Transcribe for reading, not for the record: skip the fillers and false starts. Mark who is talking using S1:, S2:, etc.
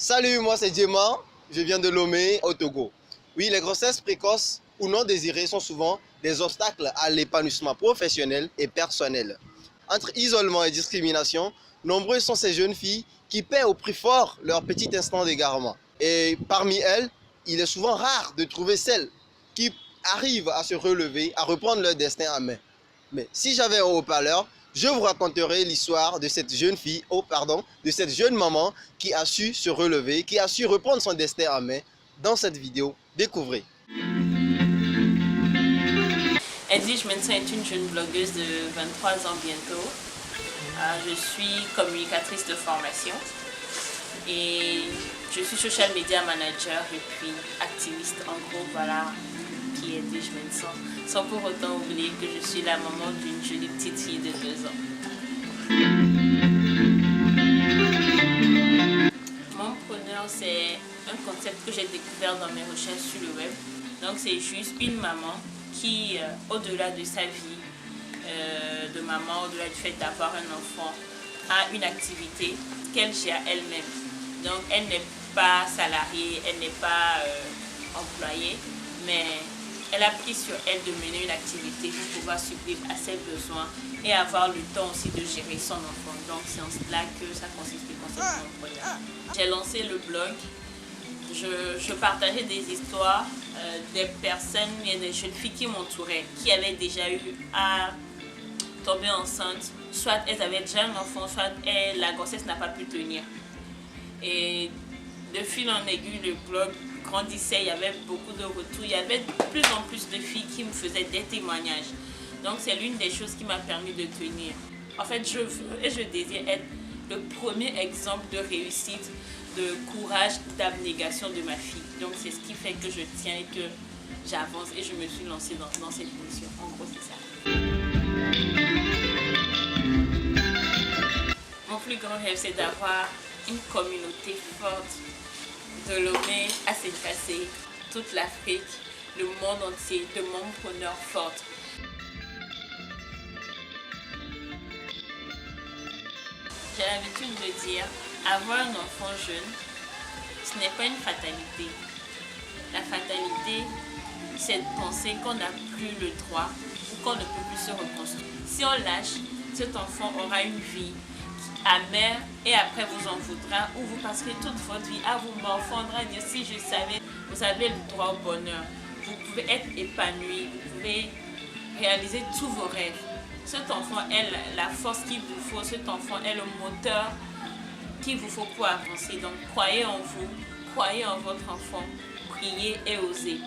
S1: Salut, moi c'est Djema, je viens de Lomé au Togo. Oui, les grossesses précoces ou non désirées sont souvent des obstacles à l'épanouissement professionnel et personnel. Entre isolement et discrimination, nombreuses sont ces jeunes filles qui paient au prix fort leur petit instant d'égarement. Et parmi elles, il est souvent rare de trouver celles qui arrivent à se relever, à reprendre leur destin en main. Mais si j'avais un haut-parleur, je vous raconterai l'histoire de cette jeune fille, de cette jeune maman qui a su se relever, qui a su reprendre son destin en main. Dans cette vidéo, découvrez.
S2: Edwige Menson est une jeune blogueuse de 23 ans bientôt. Je suis communicatrice de formation et je suis social media manager et puis activiste. En gros, voilà qui est Edwige Menson, sans pour autant oublier que je suis la maman d'une jolie petite fille de 2 ans. Mompreneur, c'est un concept que j'ai découvert dans mes recherches sur le web. Donc c'est juste une maman qui, au-delà de sa vie de maman, au-delà du fait d'avoir un enfant, a une activité qu'elle gère elle-même. Donc elle n'est pas salariée, elle n'est pas employée, mais elle a pris sur elle de mener une activité pour pouvoir subvenir à ses besoins et avoir le temps aussi de gérer son enfant. Donc c'est en cela que ça consiste le concept Mompreneur. J'ai lancé le blog. Je partageais des histoires des personnes et des jeunes filles qui m'entouraient, qui avaient déjà eu à tomber enceinte, soit elles avaient déjà un enfant, soit la grossesse n'a pas pu tenir. Et de fil en aiguille, le blog grandissait, il y avait beaucoup de retours, il y avait de plus en plus de filles qui me faisaient des témoignages. Donc c'est l'une des choses qui m'a permis de tenir. En fait, je veux et je désire être le premier exemple de réussite, de courage, d'abnégation de ma fille. Donc c'est ce qui fait que je tiens et que j'avance et je me suis lancée dans cette mission. En gros, c'est ça. Mon plus grand rêve, c'est d'avoir une communauté forte de Lomé à s'effacer, toute l'Afrique, le monde entier, de mompreneurs fortes. J'ai l'habitude de dire, avoir un enfant jeune, ce n'est pas une fatalité. La fatalité, c'est de penser qu'on n'a plus le droit ou qu'on ne peut plus se reconstruire. Si on lâche, cet enfant aura une vie amère et après vous en voudra ou vous passerez toute votre vie à vous morfondre à dire si je savais, vous avez le droit au bonheur. Vous pouvez être épanoui, vous pouvez réaliser tous vos rêves. Cet enfant est la force qu'il vous faut, cet enfant est le moteur qu'il vous faut pour avancer. Donc croyez en vous, croyez en votre enfant, priez et osez.